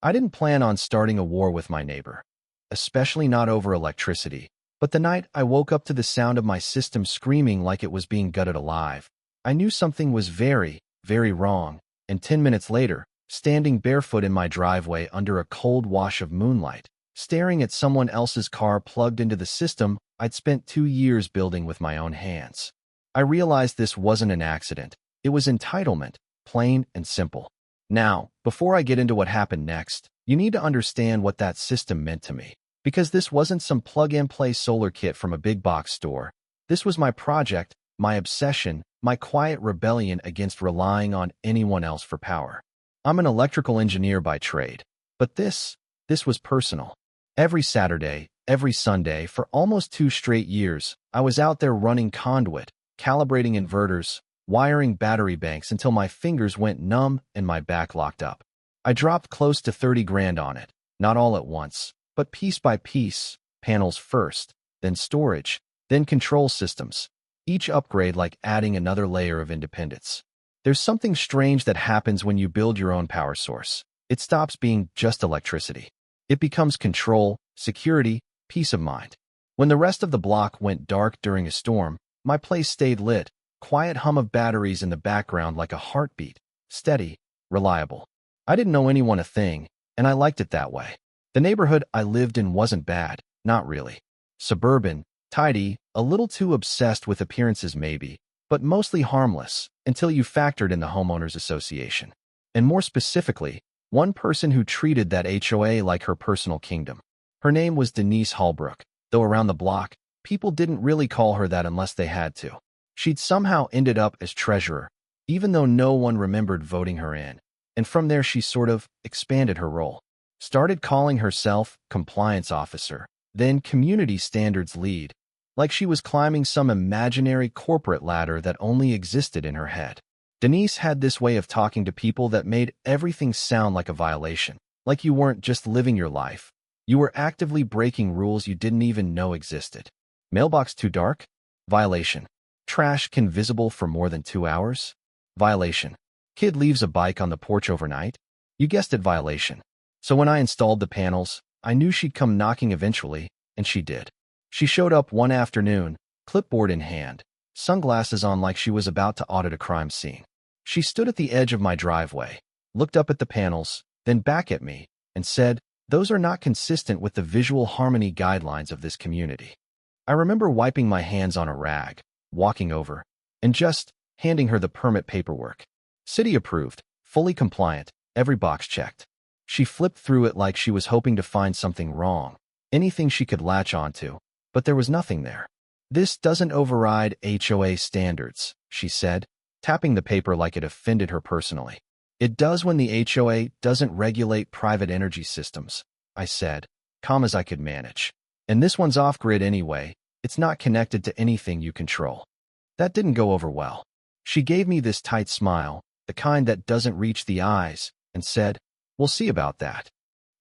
I didn't plan on starting a war with my neighbor, especially not over electricity. But the night I woke up to the sound of my system screaming like it was being gutted alive, I knew something was very, very wrong. And 10 minutes later, standing barefoot in my driveway under a cold wash of moonlight, staring at someone else's car plugged into the system I'd spent 2 years building with my own hands, I realized this wasn't an accident. It was entitlement, plain and simple. Now, before I get into what happened next, you need to understand what that system meant to me. Because this wasn't some plug-and-play solar kit from a big box store. This was my project, my obsession, my quiet rebellion against relying on anyone else for power. I'm an electrical engineer by trade. But this was personal. Every Saturday, every Sunday, for almost 2 straight years, I was out there running conduit, calibrating inverters, wiring battery banks until my fingers went numb and my back locked up. I dropped close to 30 grand on it, not all at once, but piece by piece, panels first, then storage, then control systems, each upgrade like adding another layer of independence. There's something strange that happens when you build your own power source. It stops being just electricity. It becomes control, security, peace of mind. When the rest of the block went dark during a storm, my place stayed lit, quiet hum of batteries in the background like a heartbeat, steady, reliable. I didn't know anyone a thing, and I liked it that way. The neighborhood I lived in wasn't bad, not really. Suburban, tidy, a little too obsessed with appearances maybe, but mostly harmless, until you factored in the homeowners association. And more specifically, one person who treated that HOA like her personal kingdom. Her name was Denise Holbrook, though around the block, people didn't really call her that unless they had to. She'd somehow ended up as treasurer, even though no one remembered voting her in. And from there she sort of expanded her role. Started calling herself compliance officer, then community standards lead, like she was climbing some imaginary corporate ladder that only existed in her head. Denise had this way of talking to people that made everything sound like a violation, like you weren't just living your life. You were actively breaking rules you didn't even know existed. Mailbox too dark? Violation. Trash can visible for more than 2 hours? Violation. Kid leaves a bike on the porch overnight? You guessed it, violation. So when I installed the panels, I knew she'd come knocking eventually, and she did. She showed up one afternoon, clipboard in hand, sunglasses on like she was about to audit a crime scene. She stood at the edge of my driveway, looked up at the panels, then back at me, and said, "Those are not consistent with the visual harmony guidelines of this community." I remember wiping my hands on a rag, walking over, and just handing her the permit paperwork. City approved, fully compliant, every box checked. She flipped through it like she was hoping to find something wrong, anything she could latch onto, but there was nothing there. "This doesn't override HOA standards," she said, tapping the paper like it offended her personally. "It does when the HOA doesn't regulate private energy systems," I said, calm as I could manage. "And this one's off-grid anyway. It's not connected to anything you control." That didn't go over well. She gave me this tight smile, the kind that doesn't reach the eyes, and said, "We'll see about that."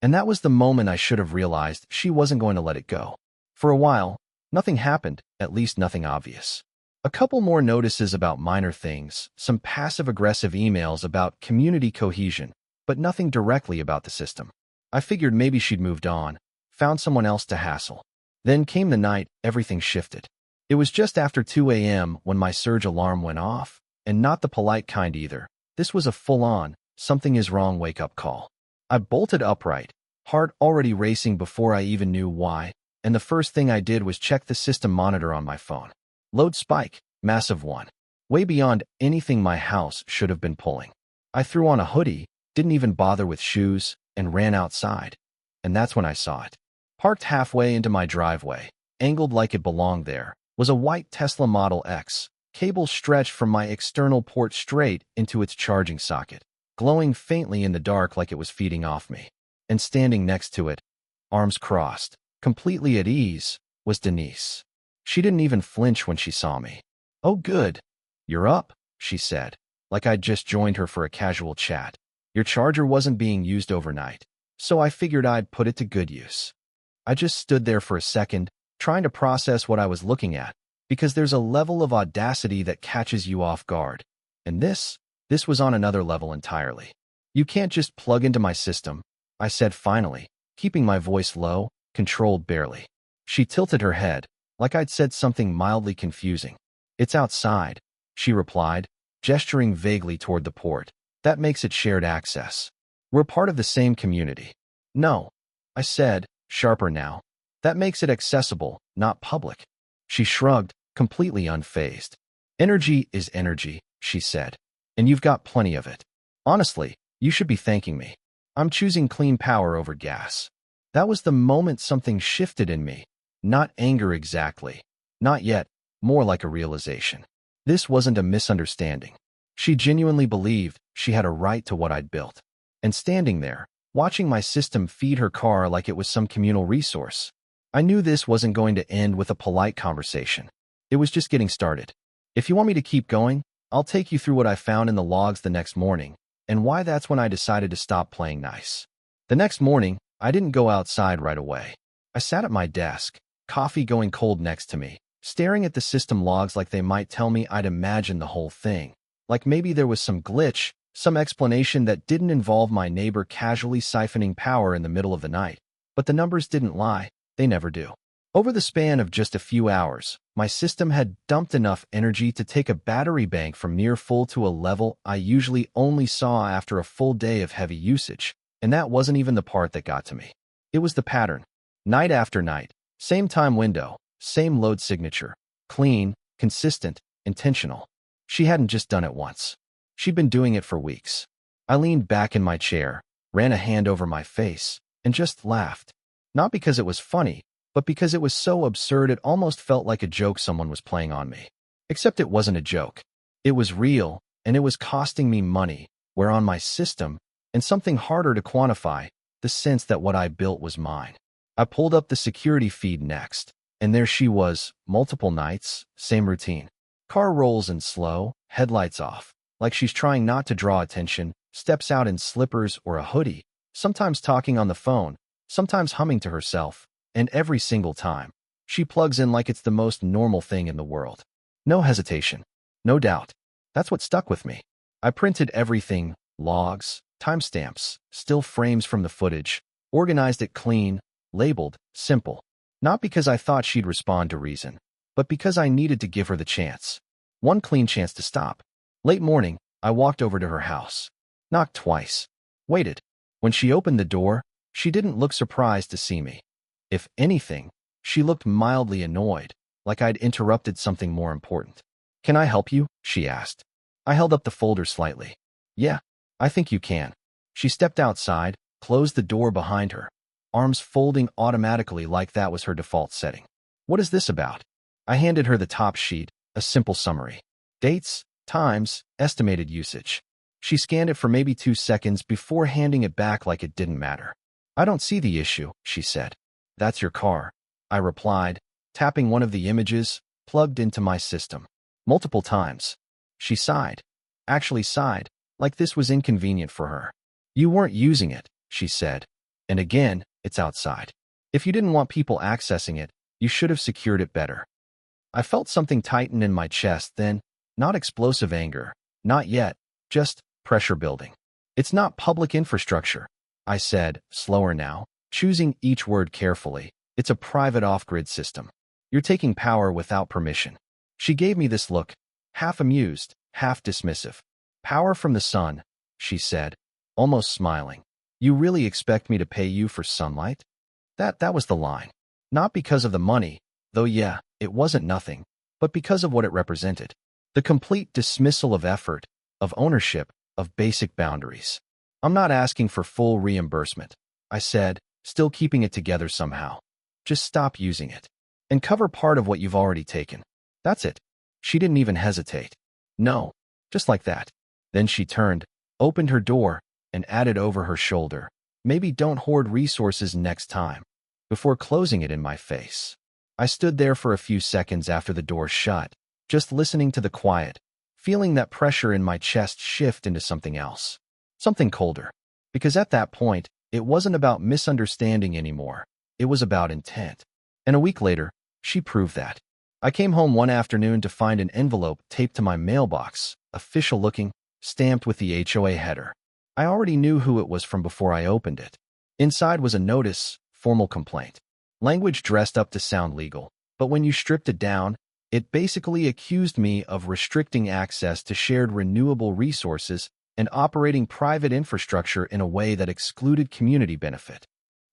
And that was the moment I should have realized she wasn't going to let it go. For a while, nothing happened, at least nothing obvious. A couple more notices about minor things, some passive-aggressive emails about community cohesion, but nothing directly about the system. I figured maybe she'd moved on, found someone else to hassle. Then came the night everything shifted. It was just after 2 a.m. when my surge alarm went off, and not the polite kind either. This was a full-on, something is wrong wake-up call. I bolted upright, heart already racing before I even knew why, and the first thing I did was check the system monitor on my phone. Load spike, massive one. Way beyond anything my house should have been pulling. I threw on a hoodie, didn't even bother with shoes, and ran outside. And that's when I saw it. Parked halfway into my driveway, angled like it belonged there, was a white Tesla Model X, cable stretched from my external port straight into its charging socket, glowing faintly in the dark like it was feeding off me. And standing next to it, arms crossed, completely at ease, was Denise. She didn't even flinch when she saw me. "Oh good. You're up," she said, like I'd just joined her for a casual chat. "Your charger wasn't being used overnight, so I figured I'd put it to good use." I just stood there for a second, trying to process what I was looking at, because there's a level of audacity that catches you off guard. And this was on another level entirely. You can't just plug into my system, I said finally, keeping my voice low, controlled barely. She tilted her head, like I'd said something mildly confusing. It's outside, she replied, gesturing vaguely toward the port. That makes it shared access. We're part of the same community. No, I said, sharper now. That makes it accessible, not public. She shrugged, completely unfazed. Energy is energy, she said. And you've got plenty of it. Honestly, you should be thanking me. I'm choosing clean power over gas. That was the moment something shifted in me. Not anger exactly. Not yet, more like a realization. This wasn't a misunderstanding. She genuinely believed she had a right to what I'd built. And standing there, watching my system feed her car like it was some communal resource, I knew this wasn't going to end with a polite conversation. It was just getting started. If you want me to keep going, I'll take you through what I found in the logs the next morning, and why that's when I decided to stop playing nice. The next morning, I didn't go outside right away. I sat at my desk, coffee going cold next to me, staring at the system logs like they might tell me I'd imagined the whole thing. Like maybe there was some glitch, some explanation that didn't involve my neighbor casually siphoning power in the middle of the night. But the numbers didn't lie. They never do. Over the span of just a few hours, my system had dumped enough energy to take a battery bank from near full to a level I usually only saw after a full day of heavy usage, and that wasn't even the part that got to me. It was the pattern. Night after night, same time window, same load signature, clean, consistent, intentional. She hadn't just done it once. She'd been doing it for weeks. I leaned back in my chair, ran a hand over my face, and just laughed. Not because it was funny, but because it was so absurd it almost felt like a joke someone was playing on me. Except it wasn't a joke. It was real, and it was costing me money, where on my system, and something harder to quantify, the sense that what I built was mine. I pulled up the security feed next, and there she was, multiple nights, same routine. Car rolls in slow, headlights off, like she's trying not to draw attention, steps out in slippers or a hoodie, sometimes talking on the phone, sometimes humming to herself, and every single time, she plugs in like it's the most normal thing in the world. No hesitation. No doubt. That's what stuck with me. I printed everything, logs, timestamps, still frames from the footage, organized it clean, labeled, simple. Not because I thought she'd respond to reason, but because I needed to give her the chance. One clean chance to stop. Late morning, I walked over to her house. Knocked twice. Waited. When she opened the door, she didn't look surprised to see me. If anything, she looked mildly annoyed, like I'd interrupted something more important. "Can I help you?" she asked. I held up the folder slightly. "Yeah, I think you can." She stepped outside, closed the door behind her, arms folding automatically like that was her default setting. "What is this about?" I handed her the top sheet, a simple summary. Dates, times, estimated usage. She scanned it for maybe 2 seconds before handing it back like it didn't matter. "I don't see the issue," she said. "That's your car," I replied, tapping one of the images plugged into my system. Multiple times. She sighed. Actually sighed, like this was inconvenient for her. "You weren't using it," she said. "And again, it's outside. If you didn't want people accessing it, you should have secured it better." I felt something tighten in my chest then, not explosive anger, not yet, just pressure building. "It's not public infrastructure," I said, slower now, choosing each word carefully. "It's a private off-grid system. You're taking power without permission." She gave me this look, half amused, half dismissive. "Power from the sun," she said, almost smiling. "You really expect me to pay you for sunlight?" That was the line. Not because of the money, though yeah, it wasn't nothing, but because of what it represented. The complete dismissal of effort, of ownership, of basic boundaries. "I'm not asking for full reimbursement," I said, still keeping it together somehow. "Just stop using it. And cover part of what you've already taken. That's it." She didn't even hesitate. "No." Just like that. Then she turned, opened her door, and added over her shoulder, "Maybe don't hoard resources next time," before closing it in my face. I stood there for a few seconds after the door shut, just listening to the quiet, feeling that pressure in my chest shift into something else. Something colder. Because at that point, it wasn't about misunderstanding anymore. It was about intent. And a week later, she proved that. I came home one afternoon to find an envelope taped to my mailbox, official looking, stamped with the HOA header. I already knew who it was from before I opened it. Inside was a notice, formal complaint. Language dressed up to sound legal, but when you stripped it down, it basically accused me of restricting access to shared renewable resources and operating private infrastructure in a way that excluded community benefit.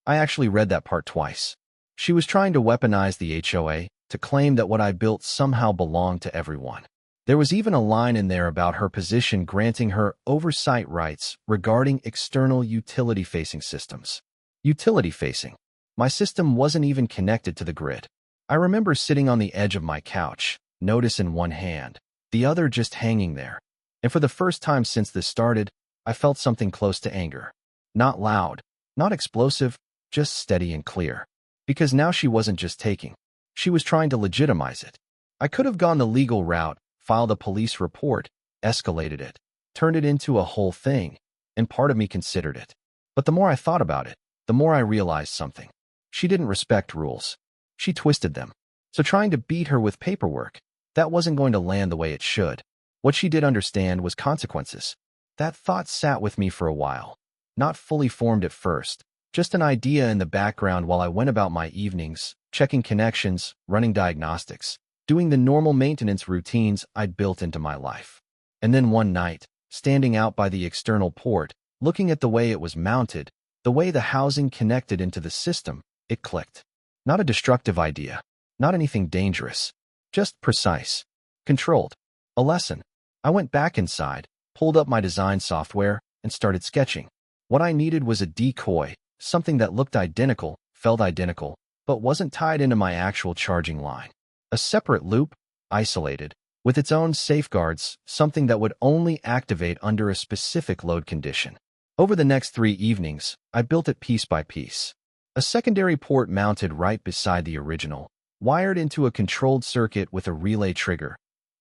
I actually read that part twice. She was trying to weaponize the HOA to claim that what I built somehow belonged to everyone. There was even a line in there about her position granting her oversight rights regarding external utility-facing systems. Utility-facing. My system wasn't even connected to the grid. I remember sitting on the edge of my couch, notice in one hand, the other just hanging there. And for the first time since this started, I felt something close to anger. Not loud, not explosive, just steady and clear. Because now she wasn't just taking. She was trying to legitimize it. I could have gone the legal route, filed a police report, escalated it, turned it into a whole thing, and part of me considered it. But the more I thought about it, the more I realized something. She didn't respect rules. She twisted them. So trying to beat her with paperwork, that wasn't going to land the way it should. What she did understand was consequences. That thought sat with me for a while. Not fully formed at first, just an idea in the background while I went about my evenings, checking connections, running diagnostics, doing the normal maintenance routines I'd built into my life. And then one night, standing out by the external port, looking at the way it was mounted, the way the housing connected into the system, it clicked. Not a destructive idea, not anything dangerous, just precise, controlled. A lesson. I went back inside, pulled up my design software, and started sketching. What I needed was a decoy, something that looked identical, felt identical, but wasn't tied into my actual charging line. A separate loop, isolated, with its own safeguards, something that would only activate under a specific load condition. Over the next 3 evenings, I built it piece by piece. A secondary port mounted right beside the original, wired into a controlled circuit with a relay trigger.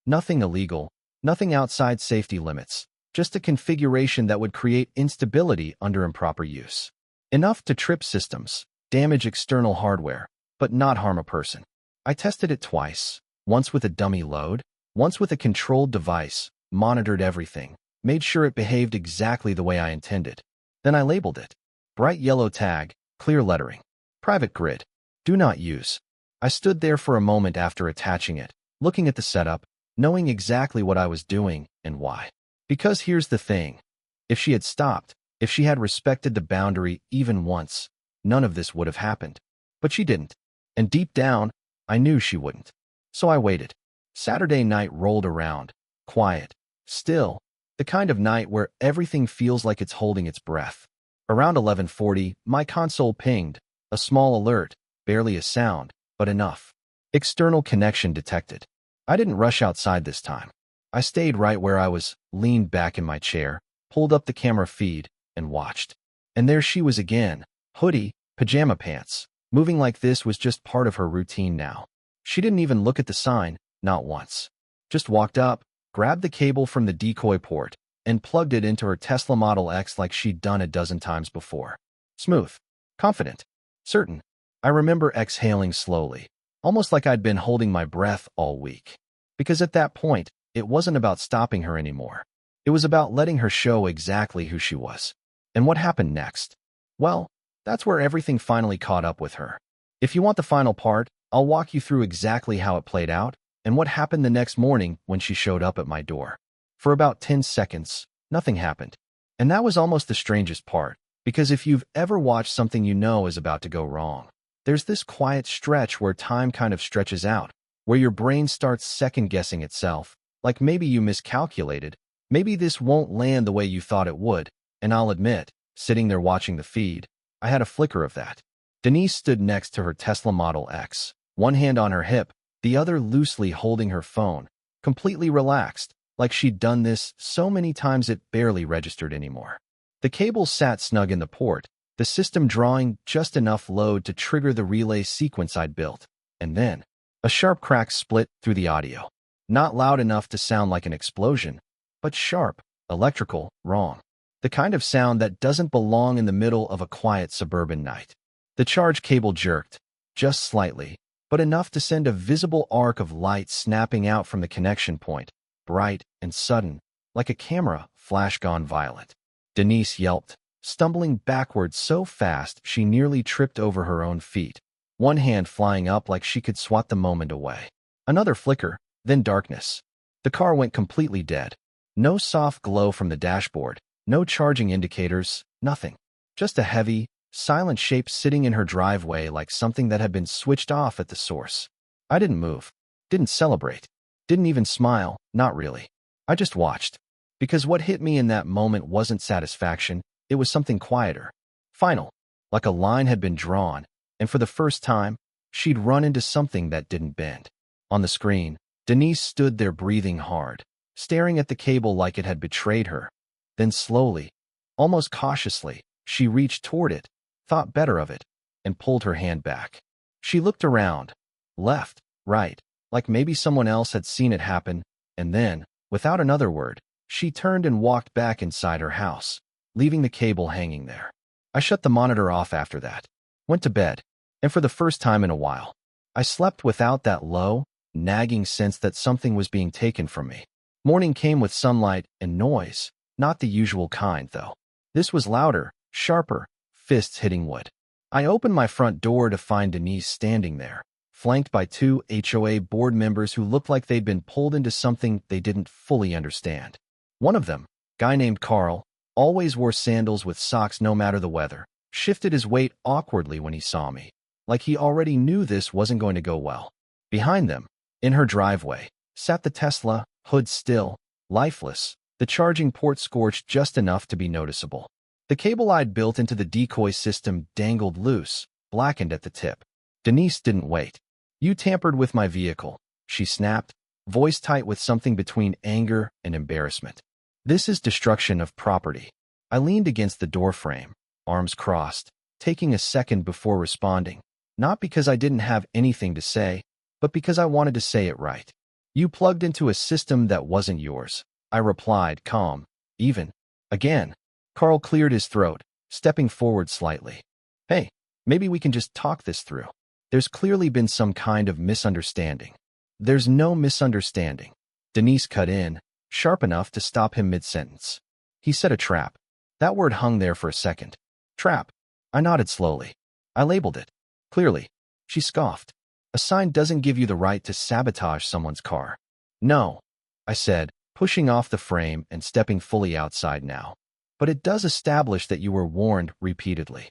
Nothing illegal, nothing outside safety limits, just a configuration that would create instability under improper use. Enough to trip systems, damage external hardware, but not harm a person. I tested it twice, once with a dummy load, once with a controlled device, monitored everything, made sure it behaved exactly the way I intended. Then I labeled it. Bright yellow tag, clear lettering. Private grid. Do not use. I stood there for a moment after attaching it, looking at the setup, knowing exactly what I was doing and why. Because here's the thing. If she had stopped, if she had respected the boundary even once, none of this would have happened. But she didn't. And deep down, I knew she wouldn't. So I waited. Saturday night rolled around, quiet, still, the kind of night where everything feels like it's holding its breath. Around 11:40, my console pinged, a small alert, barely a sound, but enough. External connection detected. I didn't rush outside this time. I stayed right where I was, leaned back in my chair, pulled up the camera feed, and watched. And there she was again, hoodie, pajama pants. Moving like this was just part of her routine now. She didn't even look at the sign, not once. Just walked up, grabbed the cable from the decoy port, and plugged it into her Tesla Model X like she'd done a dozen times before. Smooth, confident, certain. I remember exhaling slowly, almost like I'd been holding my breath all week. Because at that point, it wasn't about stopping her anymore. It was about letting her show exactly who she was. And what happened next? Well, that's where everything finally caught up with her. If you want the final part, I'll walk you through exactly how it played out and what happened the next morning when she showed up at my door. For about 10 seconds, nothing happened. And that was almost the strangest part, because if you've ever watched something you know is about to go wrong, there's this quiet stretch where time kind of stretches out, where your brain starts second-guessing itself, like maybe you miscalculated, maybe this won't land the way you thought it would, and I'll admit, sitting there watching the feed, I had a flicker of that. Denise stood next to her Tesla Model X, one hand on her hip, the other loosely holding her phone, completely relaxed, like she'd done this so many times it barely registered anymore. The cable sat snug in the port, the system drawing just enough load to trigger the relay sequence I'd built. And then, a sharp crack split through the audio. Not loud enough to sound like an explosion, but sharp, electrical, wrong. The kind of sound that doesn't belong in the middle of a quiet suburban night. The charge cable jerked, just slightly, but enough to send a visible arc of light snapping out from the connection point, bright and sudden, like a camera flash gone violet. Denise yelped, stumbling backwards so fast she nearly tripped over her own feet, one hand flying up like she could swat the moment away. Another flicker, then darkness. The car went completely dead. No soft glow from the dashboard, no charging indicators, nothing. Just a heavy, silent shape sitting in her driveway like something that had been switched off at the source. I didn't move, didn't celebrate, didn't even smile, not really. I just watched. Because what hit me in that moment wasn't satisfaction, it was something quieter. Final, like a line had been drawn, and for the first time, she'd run into something that didn't bend. On the screen, Denise stood there breathing hard, staring at the cable like it had betrayed her. Then slowly, almost cautiously, she reached toward it, thought better of it, and pulled her hand back. She looked around, left, right, like maybe someone else had seen it happen, and then, without another word, she turned and walked back inside her house, leaving the cable hanging there. I shut the monitor off after that, went to bed, and for the first time in a while, I slept without that low, nagging sense that something was being taken from me. Morning came with sunlight and noise, not the usual kind, though. This was louder, sharper, fists hitting wood. I opened my front door to find Denise standing there, flanked by two HOA board members who looked like they'd been pulled into something they didn't fully understand. One of them, guy named Carl, always wore sandals with socks no matter the weather, shifted his weight awkwardly when he saw me, like he already knew this wasn't going to go well. Behind them, in her driveway, sat the Tesla, hood still, lifeless, the charging port scorched just enough to be noticeable. The cable I'd built into the decoy system dangled loose, blackened at the tip. Denise didn't wait. "You tampered with my vehicle," she snapped, voice tight with something between anger and embarrassment. "This is destruction of property." I leaned against the doorframe, arms crossed, taking a second before responding, not because I didn't have anything to say, but because I wanted to say it right. "You plugged into a system that wasn't yours," I replied, calm, even. Again, Carl cleared his throat, stepping forward slightly. "Hey, maybe we can just talk this through. There's clearly been some kind of misunderstanding." "There's no misunderstanding," Denise cut in, sharp enough to stop him mid-sentence. "He set a trap." That word hung there for a second. "Trap." I nodded slowly. "I labeled it. Clearly." She scoffed. "A sign doesn't give you the right to sabotage someone's car." "No," I said, pushing off the frame and stepping fully outside now. "But it does establish that you were warned repeatedly."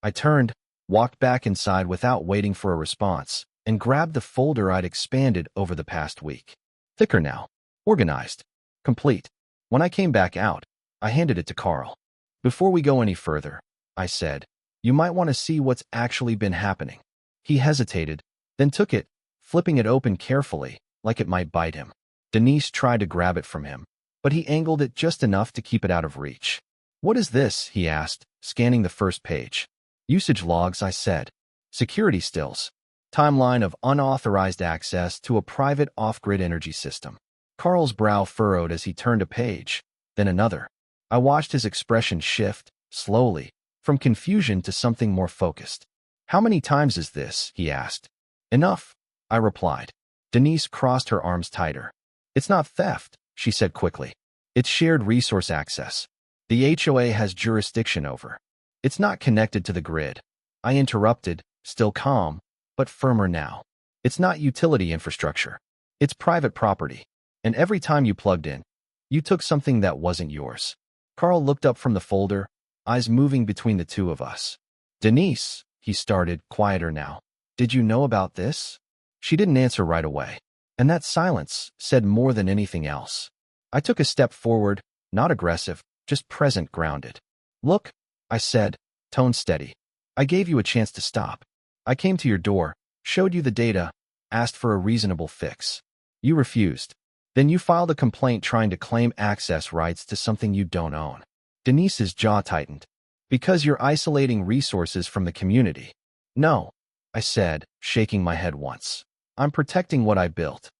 I turned, walked back inside without waiting for a response, and grabbed the folder I'd expanded over the past week. Thicker now, organized, complete. When I came back out, I handed it to Carl. "Before we go any further," I said, "you might want to see what's actually been happening." He hesitated, then took it, flipping it open carefully, like it might bite him. Denise tried to grab it from him, but he angled it just enough to keep it out of reach. "What is this?" he asked, scanning the first page. "Usage logs," I said. "Security stills. Timeline of unauthorized access to a private off-grid energy system." Carl's brow furrowed as he turned a page, then another. I watched his expression shift, slowly, from confusion to something more focused. "How many times is this?" he asked. "Enough," I replied. Denise crossed her arms tighter. "It's not theft," she said quickly. "It's shared resource access. The HOA has jurisdiction over. It's not connected to the grid." I interrupted, still calm, but firmer now. "It's not utility infrastructure. It's private property. And every time you plugged in, you took something that wasn't yours." Carl looked up from the folder, eyes moving between the two of us. "Denise," he started, quieter now. "Did you know about this?" She didn't answer right away, and that silence said more than anything else. I took a step forward, not aggressive, just present, grounded. "Look," I said, tone steady. "I gave you a chance to stop. I came to your door, showed you the data, asked for a reasonable fix. You refused. Then you filed a complaint trying to claim access rights to something you don't own." Denise's jaw tightened. "Because you're isolating resources from the community." "No," I said, shaking my head once. "I'm protecting what I built."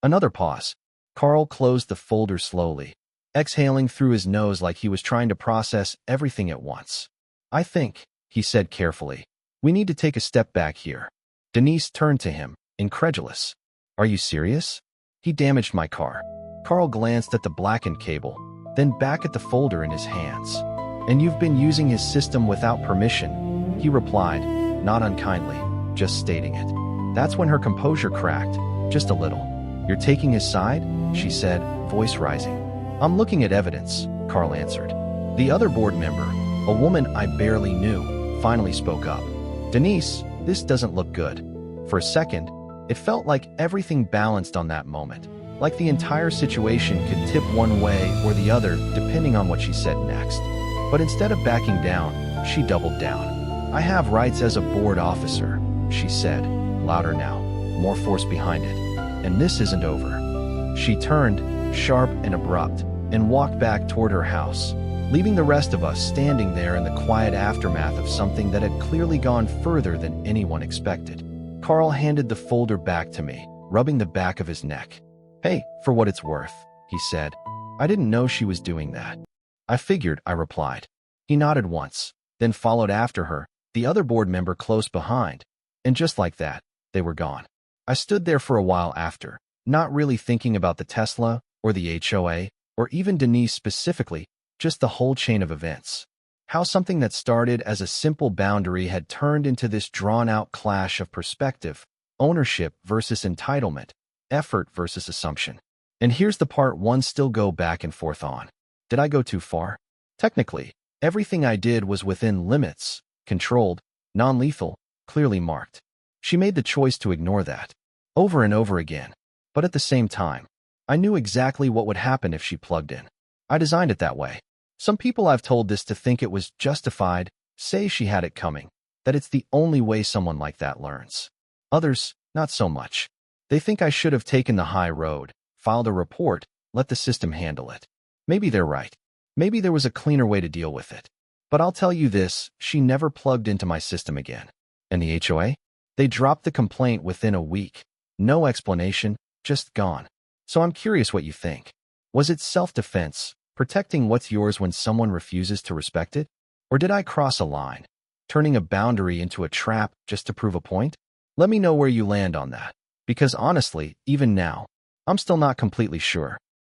Another pause. Carl closed the folder slowly, exhaling through his nose like he was trying to process everything at once. "I think," he said carefully, "we need to take a step back here." Denise turned to him, incredulous. "Are you serious?" "He damaged my car." Carl glanced at the blackened cable, then back at the folder in his hands. And you've been using his system without permission, he replied, not unkindly, just stating it. That's when her composure cracked, just a little. You're taking his side? She said, voice rising. I'm looking at evidence, Carl answered. The other board member, a woman I barely knew, finally spoke up. Denise, this doesn't look good. For a second, it felt like everything balanced on that moment, like the entire situation could tip one way or the other depending on what she said next. But instead of backing down, she doubled down. I have rights as a board officer, she said, louder now, more force behind it. And this isn't over. She turned, sharp and abrupt, and walked back toward her house, leaving the rest of us standing there in the quiet aftermath of something that had clearly gone further than anyone expected. Carl handed the folder back to me, rubbing the back of his neck. Hey, for what it's worth, he said. I didn't know she was doing that. I figured, I replied. He nodded once, then followed after her, the other board member close behind, and just like that, they were gone. I stood there for a while after, not really thinking about the Tesla, or the HOA, or even Denise specifically, just the whole chain of events. How something that started as a simple boundary had turned into this drawn-out clash of perspective, ownership versus entitlement, effort versus assumption. And here's the part one still go back and forth on. Did I go too far? Technically, everything I did was within limits, controlled, non-lethal, clearly marked. She made the choice to ignore that, over and over again. But at the same time, I knew exactly what would happen if she plugged in. I designed it that way. Some people I've told this to think it was justified, say she had it coming, that it's the only way someone like that learns. Others, not so much. They think I should have taken the high road, filed a report, let the system handle it. Maybe they're right. Maybe there was a cleaner way to deal with it. But I'll tell you this, she never plugged into my system again. And the HOA? They dropped the complaint within a week. No explanation, just gone. So I'm curious what you think. Was it self-defense, protecting what's yours when someone refuses to respect it? Or did I cross a line, turning a boundary into a trap just to prove a point? Let me know where you land on that. Because honestly, even now, I'm still not completely sure.